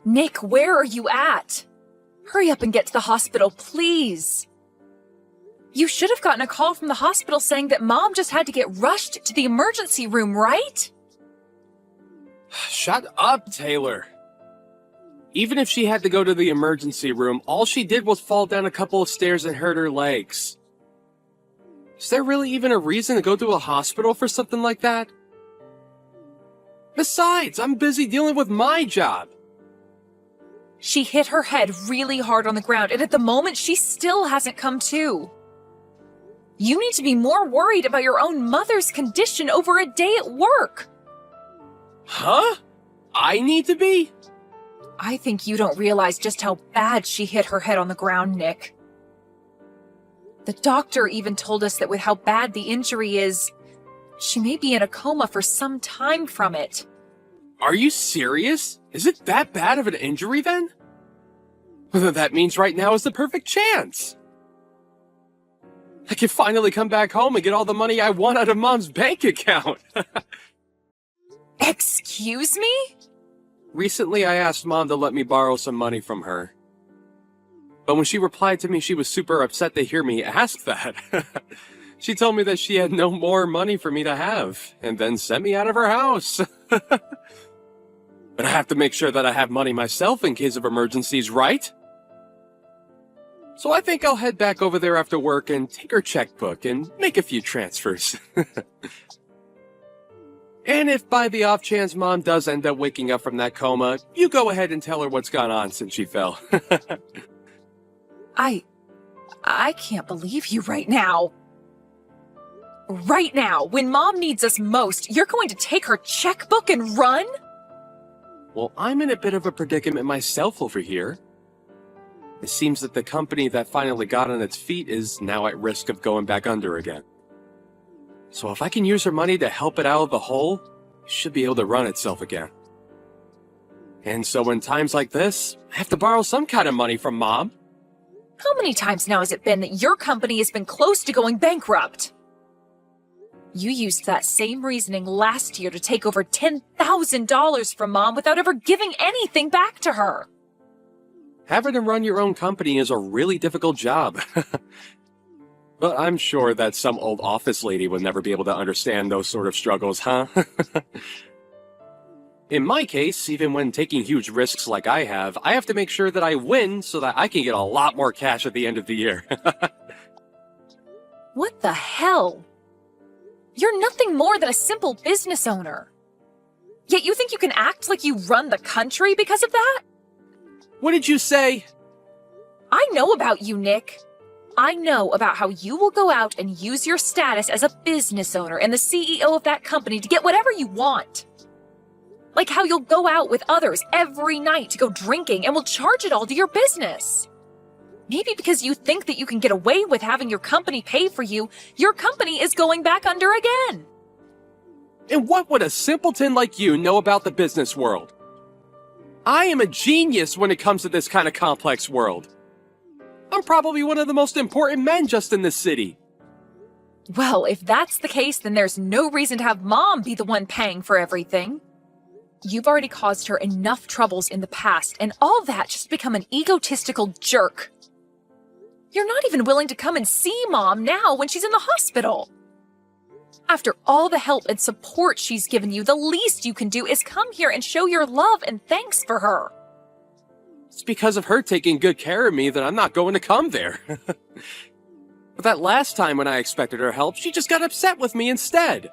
Nick, where are you at? Hurry up and get to the hospital, please. You should have gotten a call from the hospital saying that Mom just had to get rushed to the emergency room, right? Shut up, Taylor. Even if she had to go to the emergency room, all she did was fall down a couple of stairs and hurt her legs. Is there really even a reason to go to a hospital for something like that? Besides, I'm busy dealing with my job. She hit her head really hard on the ground, and at the moment, she still hasn't come to. You need to be more worried about your own mother's condition over a day at work. Huh? I need to be? I think you don't realize just how bad she hit her head on the ground, Nick. The doctor even told us that with how bad the injury is, she may be in a coma for some time from it. Are you serious? Is it that bad of an injury then? That means right now is the perfect chance. I can finally come back home and get all the money I want out of Mom's bank account. Excuse me? Recently, I asked Mom to let me borrow some money from her. But when she replied to me, she was super upset to hear me ask that. She told me that she had no more money for me to have, and then sent me out of her house. But I have to make sure that I have money myself in case of emergencies, right? So I think I'll head back over there after work and take her checkbook and make a few transfers. And if by the off chance Mom does end up waking up from that coma, you go ahead and tell her what's gone on since she fell. I can't believe you right now. Right now, when Mom needs us most, you're going to take her checkbook and run? Well, I'm in a bit of a predicament myself over here. It seems that the company that finally got on its feet is now at risk of going back under again. So if I can use her money to help it out of the hole, it should be able to run itself again. And so in times like this, I have to borrow some kind of money from Mom. How many times now has it been that your company has been close to going bankrupt? You used that same reasoning last year to take over $10,000 from Mom without ever giving anything back to her. Having to run your own company is a really difficult job. But I'm sure that some old office lady would never be able to understand those sort of struggles, huh? In my case, even when taking huge risks like I have to make sure that I win so that I can get a lot more cash at the end of the year. What the hell? You're nothing more than a simple business owner. Yet you think you can act like you run the country because of that? What did you say? I know about you, Nick. I know about how you will go out and use your status as a business owner and the CEO of that company to get whatever you want. Like how you'll go out with others every night to go drinking and will charge it all to your business. Maybe because you think that you can get away with having your company pay for you, your company is going back under again. And what would a simpleton like you know about the business world? I am a genius when it comes to this kind of complex world. I'm probably one of the most important men just in this city. Well, if that's the case, then there's no reason to have Mom be the one paying for everything. You've already caused her enough troubles in the past, and all that just to become an egotistical jerk. You're not even willing to come and see Mom now when she's in the hospital. After all the help and support she's given you, the least you can do is come here and show your love and thanks for her. It's because of her taking good care of me that I'm not going to come there. But that last time when I expected her help, she just got upset with me instead.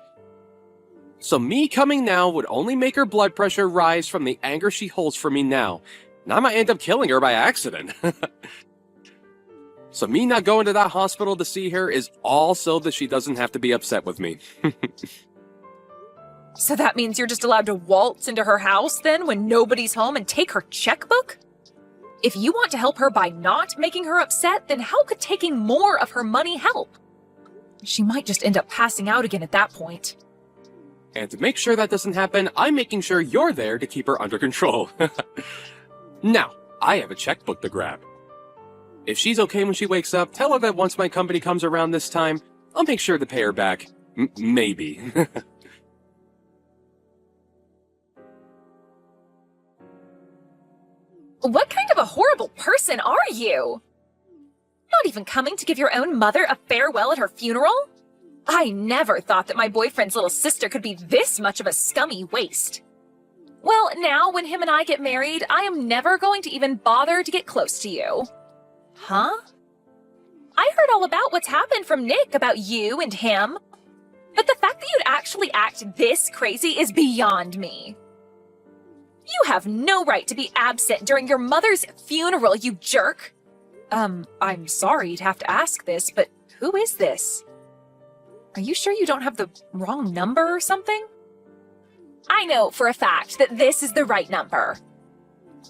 So me coming now would only make her blood pressure rise from the anger she holds for me now. And I might end up killing her by accident. So me not going to that hospital to see her is all so that she doesn't have to be upset with me. So that means you're just allowed to waltz into her house then when nobody's home and take her checkbook? If you want to help her by not making her upset, then how could taking more of her money help? She might just end up passing out again at that point. And to make sure that doesn't happen, I'm making sure you're there to keep her under control. Now, I have a checkbook to grab. If she's okay when she wakes up, tell her that once my company comes around this time, I'll make sure to pay her back. Maybe. What kind of a horrible person are you? Not even coming to give your own mother a farewell at her funeral? I never thought that my boyfriend's little sister could be this much of a scummy waste. Well, now when him and I get married, I am never going to even bother to get close to you. Huh? I heard all about what's happened from Nick about you and him. But the fact that you'd actually act this crazy is beyond me. You have no right to be absent during your mother's funeral, you jerk. I'm sorry to have to ask this, but who is this? Are you sure you don't have the wrong number or something? I know for a fact that this is the right number.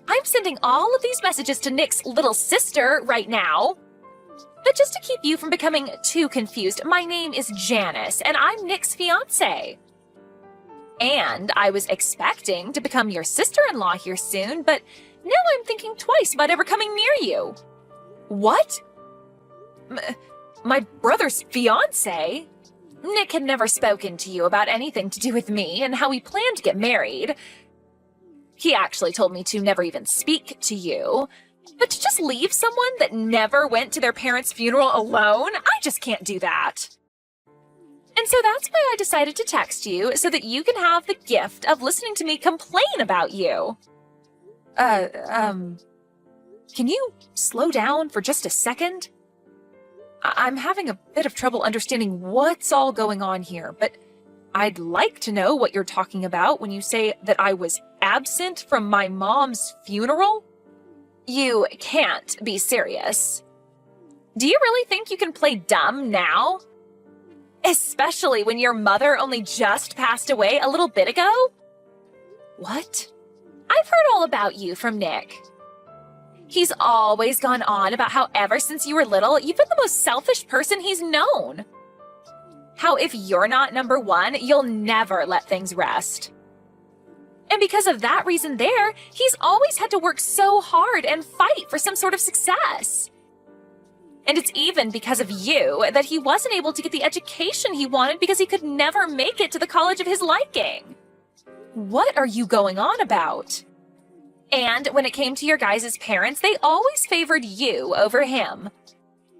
I'm sending all of these messages to Nick's little sister right now. But just to keep you from becoming too confused, my name is Janice, and I'm Nick's fiancé. And I was expecting to become your sister-in-law here soon, but now I'm thinking twice about ever coming near you. What? My brother's fiancé? Nick had never spoken to you about anything to do with me and how we planned to get married. He actually told me to never even speak to you. But to just leave someone that never went to their parents' funeral alone, I just can't do that. And so that's why I decided to text you, so that you can have the gift of listening to me complain about you. Can you slow down for just a second? I'm having a bit of trouble understanding what's all going on here, but I'd like to know what you're talking about when you say that I was absent from my mom's funeral. You can't be serious. Do you really think you can play dumb now? Especially when your mother only just passed away a little bit ago? What? I've heard all about you from Nick. He's always gone on about how ever since you were little, you've been the most selfish person he's known. How if you're not number one, you'll never let things rest. And because of that reason there, he's always had to work so hard and fight for some sort of success. And it's even because of you that he wasn't able to get the education he wanted because he could never make it to the college of his liking. What are you going on about? And when it came to your guys' parents, they always favored you over him.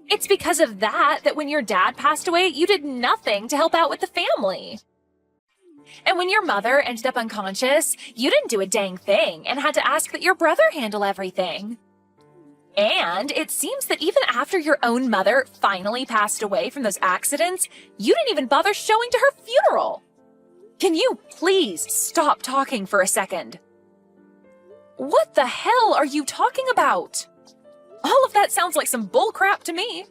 It's because of that when your dad passed away, you did nothing to help out with the family. And when your mother ended up unconscious, you didn't do a dang thing and had to ask that your brother handle everything. And it seems that even after your own mother finally passed away from those accidents, you didn't even bother showing to her funeral. Can you please stop talking for a second? What the hell are you talking about? All of that sounds like some bullcrap to me.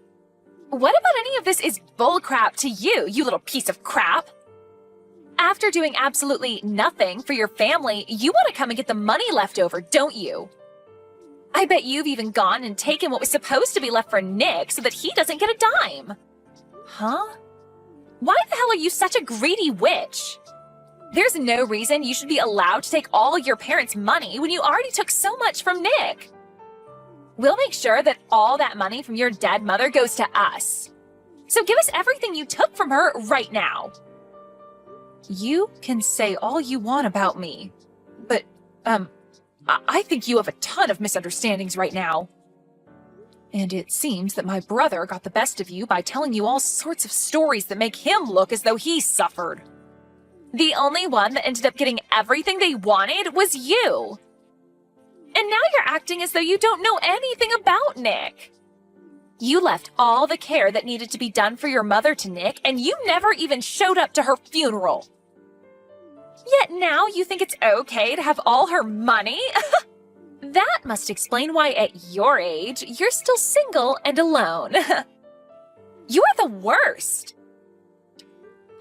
What about any of this is bullcrap to you, you little piece of crap? After doing absolutely nothing for your family, you want to come and get the money left over, don't you? I bet you've even gone and taken what was supposed to be left for Nick so that he doesn't get a dime. Huh? Why the hell are you such a greedy witch? There's no reason you should be allowed to take all your parents' money when you already took so much from Nick. We'll make sure that all that money from your dead mother goes to us. So give us everything you took from her right now. You can say all you want about me, but, I think you have a ton of misunderstandings right now. And it seems that my brother got the best of you by telling you all sorts of stories that make him look as though he suffered. The only one that ended up getting everything they wanted was you. And now you're acting as though you don't know anything about Nick. You left all the care that needed to be done for your mother to Nick, and you never even showed up to her funeral. Yet now you think it's okay to have all her money? That must explain why at your age, you're still single and alone. You are the worst.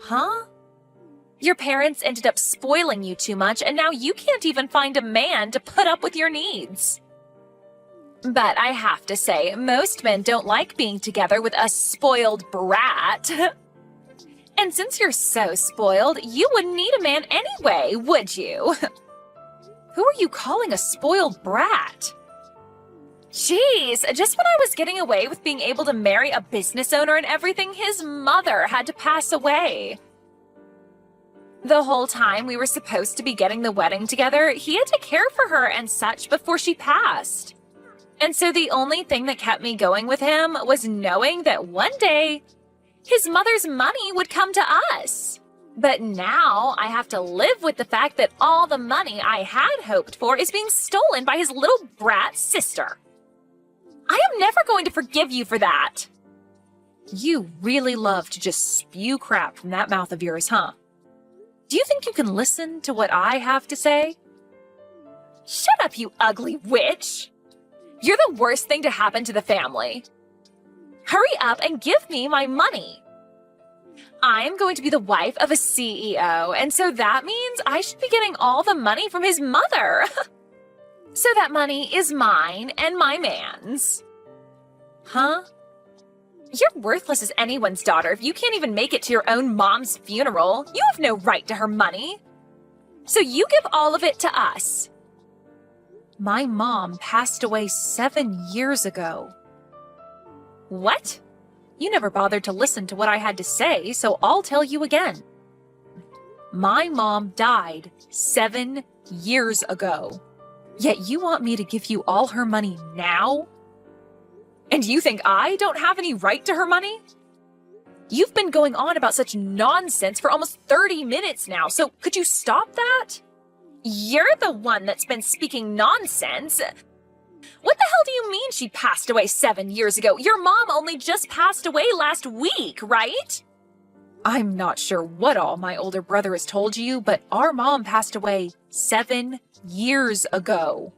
Huh? Your parents ended up spoiling you too much, and now you can't even find a man to put up with your needs. But I have to say, most men don't like being together with a spoiled brat. And since you're so spoiled, you wouldn't need a man anyway, would you? Who are you calling a spoiled brat? Jeez, just when I was getting away with being able to marry a business owner and everything, his mother had to pass away. The whole time we were supposed to be getting the wedding together, he had to care for her and such before she passed. And so the only thing that kept me going with him was knowing that one day his mother's money would come to us. But now I have to live with the fact that all the money I had hoped for is being stolen by his little brat sister. I am never going to forgive you for that. You really love to just spew crap from that mouth of yours, huh? Do you think you can listen to what I have to say? Shut up, you ugly witch! You're the worst thing to happen to the family. Hurry up and give me my money. I'm going to be the wife of a CEO, and so that means I should be getting all the money from his mother. So that money is mine and my man's. Huh? You're worthless as anyone's daughter if you can't even make it to your own mom's funeral. You have no right to her money. So you give all of it to us. My mom passed away 7 years ago. What? You never bothered to listen to what I had to say, so I'll tell you again. My mom died 7 years ago. Yet you want me to give you all her money now? And you think I don't have any right to her money? You've been going on about such nonsense for almost 30 minutes now, so could you stop that? You're the one that's been speaking nonsense. What the hell do you mean she passed away 7 years ago? Your mom only just passed away last week, right? I'm not sure what all my older brother has told you, but our mom passed away 7 years ago.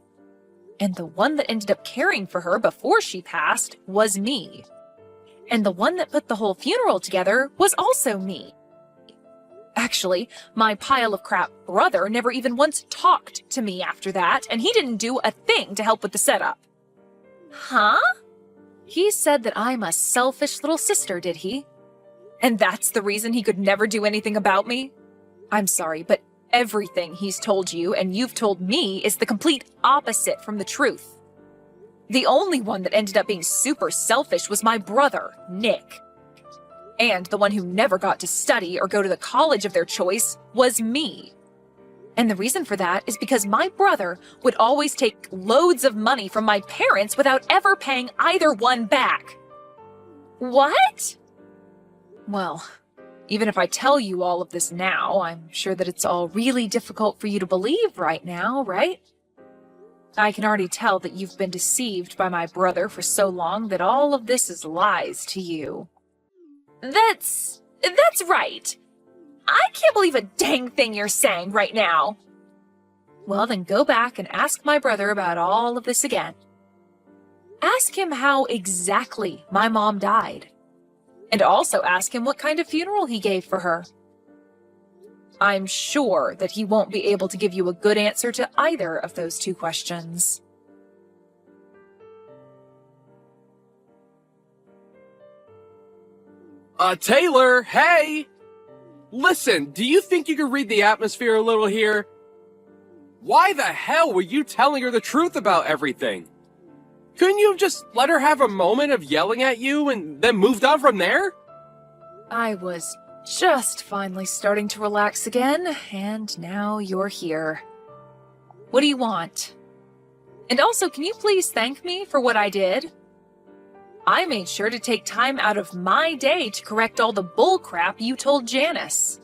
And the one that ended up caring for her before she passed was me. And the one that put the whole funeral together was also me. Actually, my pile of crap brother never even once talked to me after that, and he didn't do a thing to help with the setup. Huh? He said that I'm a selfish little sister, did he? And that's the reason he could never do anything about me? I'm sorry, but everything he's told you and you've told me is the complete opposite from the truth. The only one that ended up being super selfish was my brother, Nick. And the one who never got to study or go to the college of their choice was me. And the reason for that is because my brother would always take loads of money from my parents without ever paying either one back. What? Well, even if I tell you all of this now, I'm sure that it's all really difficult for you to believe right now, right? I can already tell that you've been deceived by my brother for so long that all of this is lies to you. That's right. I can't believe a dang thing you're saying right now. Well, then go back and ask my brother about all of this again. Ask him how exactly my mom died. And also ask him what kind of funeral he gave for her. I'm sure that he won't be able to give you a good answer to either of those two questions. Taylor, hey! Listen, do you think you can read the atmosphere a little here? Why the hell were you telling her the truth about everything? Couldn't you have just let her have a moment of yelling at you and then moved on from there? I was just finally starting to relax again, and now you're here. What do you want? And also, can you please thank me for what I did? I made sure to take time out of my day to correct all the bull crap you told Janice.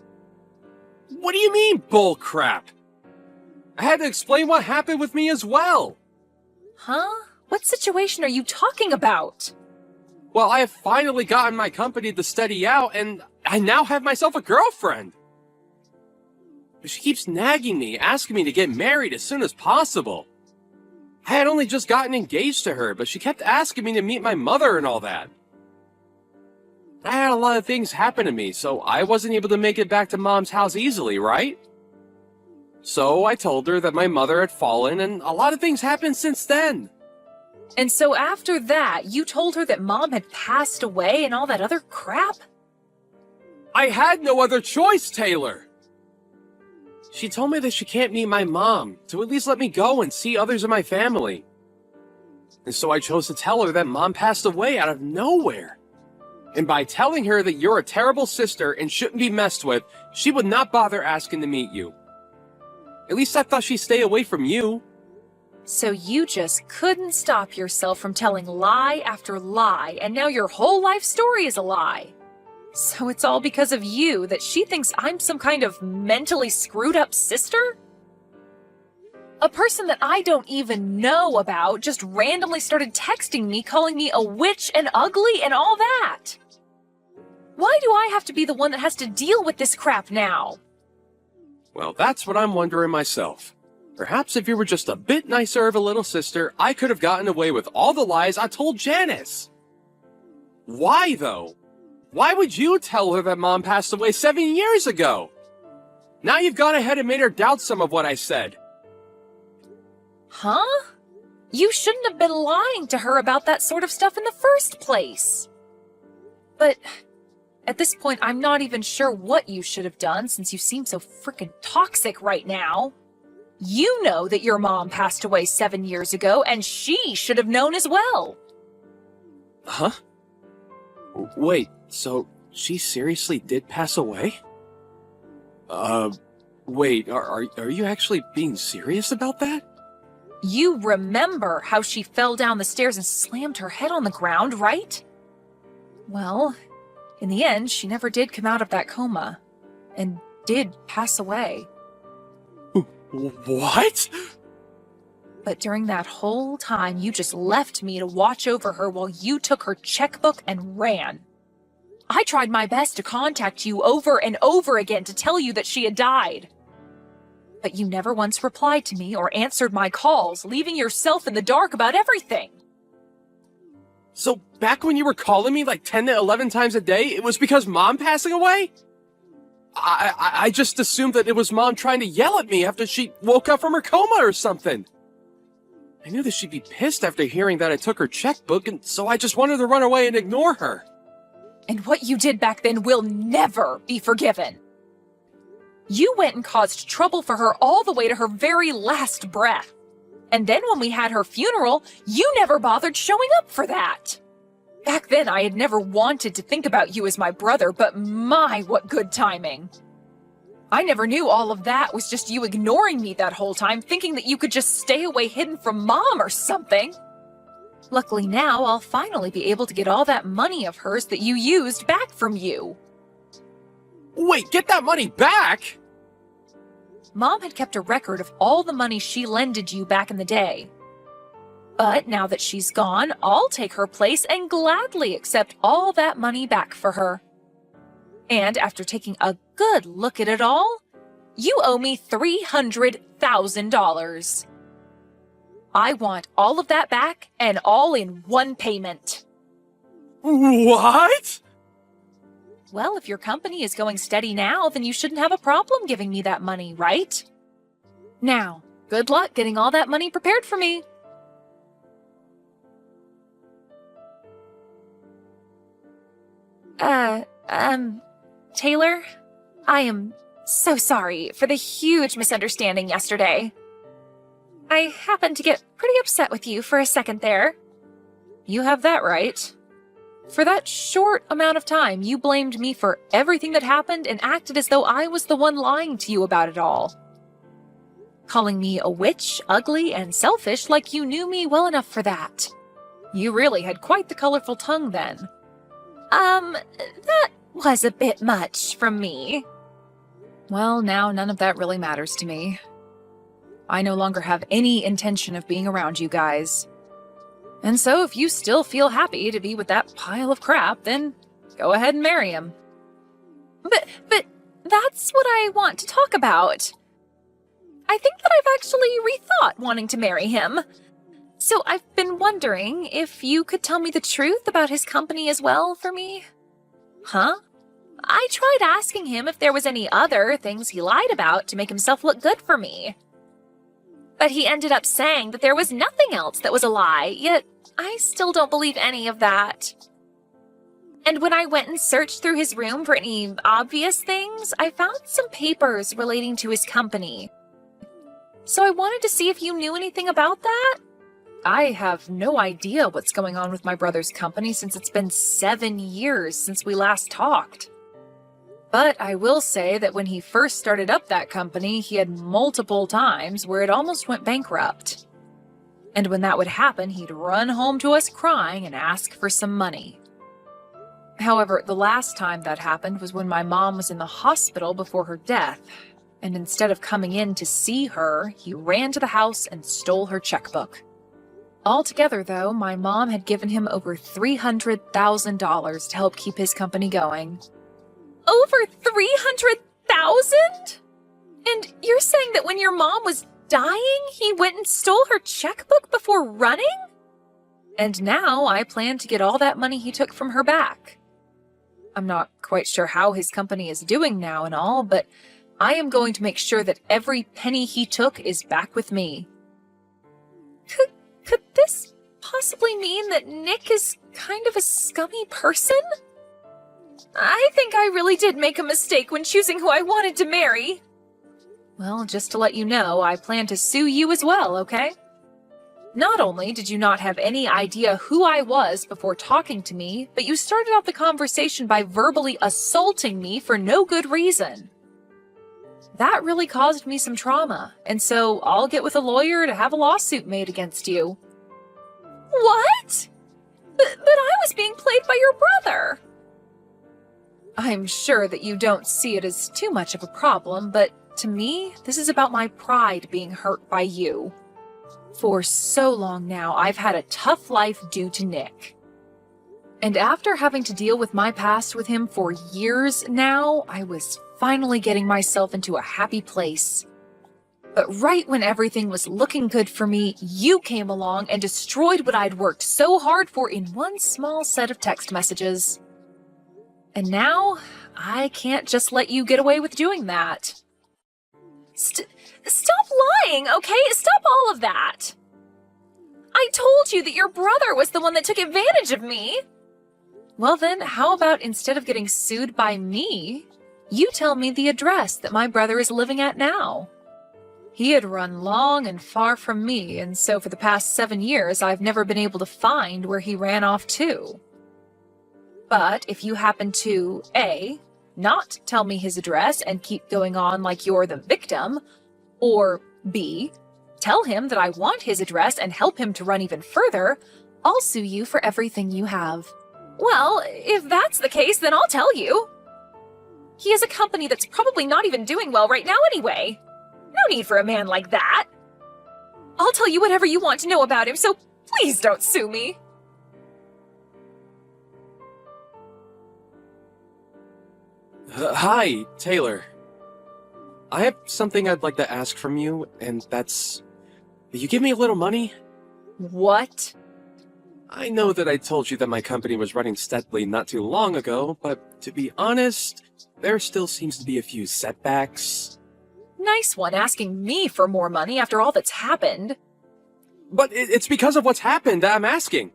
What do you mean, bull crap? I had to explain what happened with me as well. Huh? What situation are you talking about? Well, I have finally gotten my company to steady out, and I now have myself a girlfriend. But she keeps nagging me, asking me to get married as soon as possible. I had only just gotten engaged to her, but she kept asking me to meet my mother and all that. I had a lot of things happen to me, so I wasn't able to make it back to Mom's house easily, right? So I told her that my mother had fallen, and a lot of things happened since then. And so after that, you told her that Mom had passed away and all that other crap? I had no other choice, Taylor! She told me that she can't meet my mom, to at least let me go and see others in my family. And so I chose to tell her that Mom passed away out of nowhere. And by telling her that you're a terrible sister and shouldn't be messed with, she would not bother asking to meet you. At least I thought she'd stay away from you. So you just couldn't stop yourself from telling lie after lie, and now your whole life story is a lie. So it's all because of you that she thinks I'm some kind of mentally screwed up sister? A person that I don't even know about just randomly started texting me, calling me a witch and ugly and all that. Why do I have to be the one that has to deal with this crap now? Well, that's what I'm wondering myself. Perhaps if you were just a bit nicer of a little sister, I could have gotten away with all the lies I told Janice. Why, though? Why would you tell her that Mom passed away 7 years ago? Now you've gone ahead and made her doubt some of what I said. Huh? You shouldn't have been lying to her about that sort of stuff in the first place. But at this point, I'm not even sure what you should have done since you seem so freaking toxic right now. You know that your mom passed away 7 years ago, and she should have known as well. Huh? Wait, so she seriously did pass away? Wait, are you actually being serious about that? You remember how she fell down the stairs and slammed her head on the ground, right? Well, in the end, she never did come out of that coma, and did pass away. What? But during that whole time, you just left me to watch over her while you took her checkbook and ran. I tried my best to contact you over and over again to tell you that she had died. But you never once replied to me or answered my calls, leaving yourself in the dark about everything. So back when you were calling me like 10 to 11 times a day, it was because Mom passing away? I just assumed that it was Mom trying to yell at me after she woke up from her coma or something. I knew that she'd be pissed after hearing that I took her checkbook, and so I just wanted to run away and ignore her. And what you did back then will never be forgiven. You went and caused trouble for her all the way to her very last breath. And then when we had her funeral, you never bothered showing up for that. Back then, I had never wanted to think about you as my brother, but my, what good timing. I never knew all of that was just you ignoring me that whole time, thinking that you could just stay away hidden from Mom or something. Luckily now, I'll finally be able to get all that money of hers that you used back from you. Wait, get that money back? Mom had kept a record of all the money she lended you back in the day. But now that she's gone, I'll take her place and gladly accept all that money back for her. And after taking a good look at it all, you owe me $300,000. I want all of that back and all in one payment. What? Well, if your company is going steady now, then you shouldn't have a problem giving me that money, right? Now, good luck getting all that money prepared for me. Taylor, I am so sorry for the huge misunderstanding yesterday. I happened to get pretty upset with you for a second there. You have that right. For that short amount of time, you blamed me for everything that happened and acted as though I was the one lying to you about it all. Calling me a witch, ugly, and selfish like you knew me well enough for that. You really had quite the colorful tongue then. That was a bit much from me. Well, now none of that really matters to me. I no longer have any intention of being around you guys. And so if you still feel happy to be with that pile of crap, then go ahead and marry him. But that's what I want to talk about. I think that I've actually rethought wanting to marry him. So I've been wondering if you could tell me the truth about his company as well for me. Huh? I tried asking him if there was any other things he lied about to make himself look good for me. But he ended up saying that there was nothing else that was a lie, yet I still don't believe any of that. And when I went and searched through his room for any obvious things, I found some papers relating to his company. So I wanted to see if you knew anything about that. I have no idea what's going on with my brother's company since it's been 7 years since we last talked. But I will say that when he first started up that company, he had multiple times where it almost went bankrupt. And when that would happen, he'd run home to us crying and ask for some money. However, the last time that happened was when my mom was in the hospital before her death, and instead of coming in to see her, he ran to the house and stole her checkbook. Altogether, though, my mom had given him over $300,000 to help keep his company going. Over $300,000? And you're saying that when your mom was dying, he went and stole her checkbook before running? And now I plan to get all that money he took from her back. I'm not quite sure how his company is doing now and all, but I am going to make sure that every penny he took is back with me. Could this possibly mean that Nick is kind of a scummy person? I think I really did make a mistake when choosing who I wanted to marry. Well, just to let you know, I plan to sue you as well, okay? Not only did you not have any idea who I was before talking to me, but you started off the conversation by verbally assaulting me for no good reason. That really caused me some trauma, and so I'll get with a lawyer to have a lawsuit made against you. What? But I was being played by your brother. I'm sure that you don't see it as too much of a problem, but to me, this is about my pride being hurt by you. For so long now, I've had a tough life due to Nick. And after having to deal with my past with him for years now, I was finally getting myself into a happy place. But right when everything was looking good for me, you came along and destroyed what I'd worked so hard for in one small set of text messages. And now, I can't just let you get away with doing that. Stop lying, okay? Stop all of that! I told you that your brother was the one that took advantage of me! Well then, how about instead of getting sued by me, you tell me the address that my brother is living at now? He had run long and far from me, and so for the past 7 years, I've never been able to find where he ran off to. But if you happen to, A, not tell me his address and keep going on like you're the victim, or B, tell him that I want his address and help him to run even further, I'll sue you for everything you have. Well, if that's the case, then I'll tell you. He has a company that's probably not even doing well right now anyway. No need for a man like that. I'll tell you whatever you want to know about him, so please don't sue me. Hi, Taylor. I have something I'd like to ask from you, and that's... Will you give me a little money? What? I know that I told you that my company was running steadily not too long ago, but to be honest, there still seems to be a few setbacks. Nice one asking me for more money after all that's happened. But it's because of what's happened that I'm asking.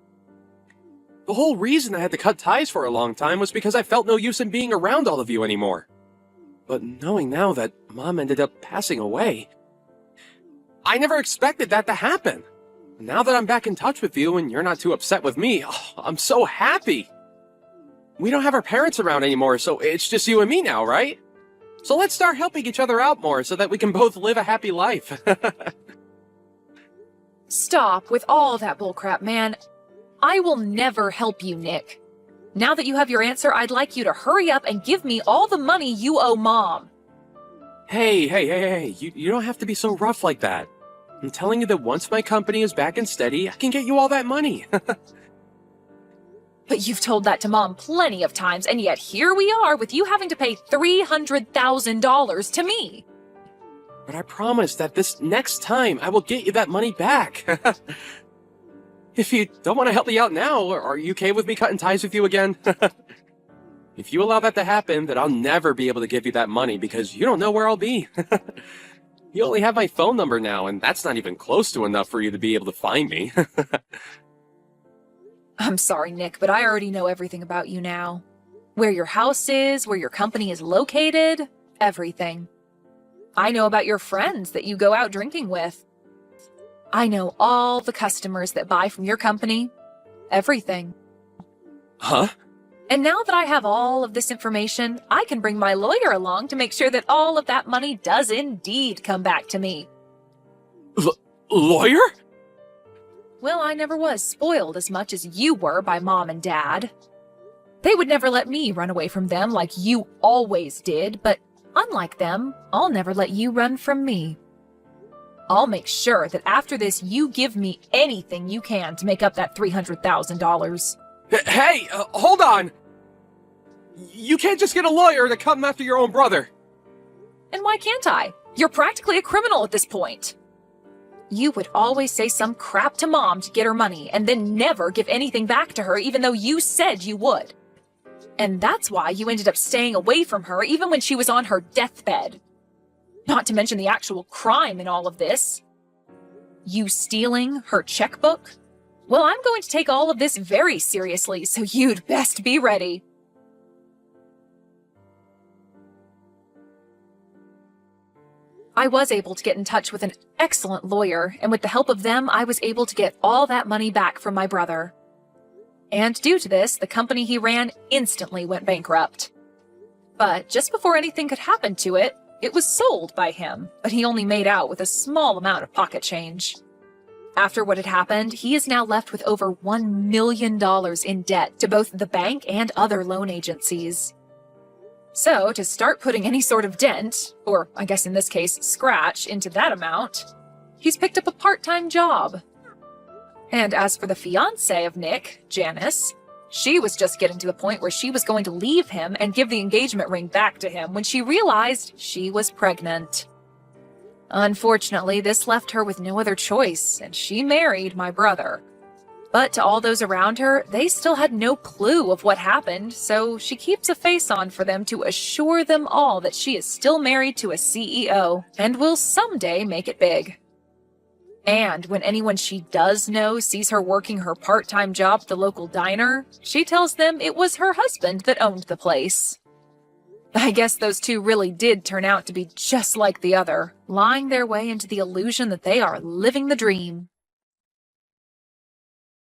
The whole reason I had to cut ties for a long time was because I felt no use in being around all of you anymore. But knowing now that Mom ended up passing away, I never expected that to happen. Now that I'm back in touch with you and you're not too upset with me, I'm so happy. We don't have our parents around anymore, so it's just you and me now, right? So let's start helping each other out more so that we can both live a happy life. Stop with all that bullcrap, man. I will never help you, Nick. Now that you have your answer, I'd like you to hurry up and give me all the money you owe Mom. Hey, you don't have to be so rough like that. I'm telling you that once my company is back and steady, I can get you all that money. But you've told that to Mom plenty of times, and yet here we are with you having to pay $300,000 to me. But I promise that this next time I will get you that money back. If you don't want to help me out now, are you okay with me cutting ties with you again? If you allow that to happen, then I'll never be able to give you that money because you don't know where I'll be. You only have my phone number now, and that's not even close to enough for you to be able to find me. I'm sorry, Nick, but I already know everything about you now. Where your house is, where your company is located, everything. I know about your friends that you go out drinking with. I know all the customers that buy from your company. Everything. Huh? And now that I have all of this information, I can bring my lawyer along to make sure that all of that money does indeed come back to me. Lawyer? Well, I never was spoiled as much as you were by Mom and Dad. They would never let me run away from them like you always did, but unlike them, I'll never let you run from me. I'll make sure that after this you give me anything you can to make up that $300,000. Hey, hold on! You can't just get a lawyer to come after your own brother. And why can't I? You're practically a criminal at this point. You would always say some crap to Mom to get her money and then never give anything back to her even though you said you would. And that's why you ended up staying away from her even when she was on her deathbed. Not to mention the actual crime in all of this. You stealing her checkbook? Well, I'm going to take all of this very seriously, so you'd best be ready. I was able to get in touch with an excellent lawyer, and with the help of them, I was able to get all that money back from my brother. And due to this, the company he ran instantly went bankrupt. But just before anything could happen to it, it was sold by him, but he only made out with a small amount of pocket change. After what had happened, he is now left with over $1 million in debt to both the bank and other loan agencies. So, to start putting any sort of dent, or I guess in this case, scratch, into that amount, he's picked up a part-time job. And as for the fiancé of Nick, Janice, she was just getting to the point where she was going to leave him and give the engagement ring back to him when she realized she was pregnant. Unfortunately, this left her with no other choice, and she married my brother. But to all those around her, they still had no clue of what happened, so she keeps a face on for them to assure them all that she is still married to a CEO and will someday make it big. And when anyone she does know sees her working her part-time job at the local diner, she tells them it was her husband that owned the place. I guess those two really did turn out to be just like the other, lying their way into the illusion that they are living the dream.